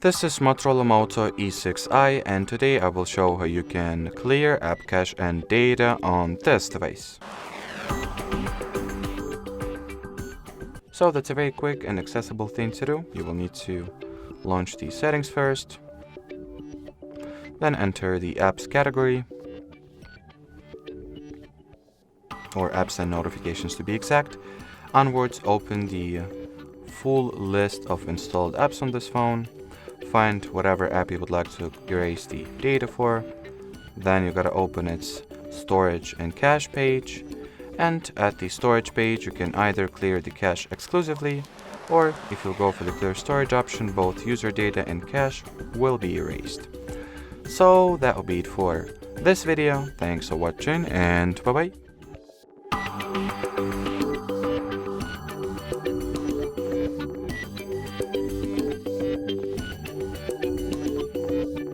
This is Motorola Moto E6i, and today I will show how you can clear app cache and data on this device. So that's a very quick and accessible thing to do. You will need to launch the settings first, then enter the apps category, or apps and notifications to be exact. Onwards, open the full list of installed apps on this phone. Find whatever app you would like to erase the data for. Then you gotta open its storage and cache page. And at the storage page, you can either clear the cache exclusively, or if you go for the clear storage option, both user data and cache will be erased. So that will be it for this video. Thanks for watching, and bye bye.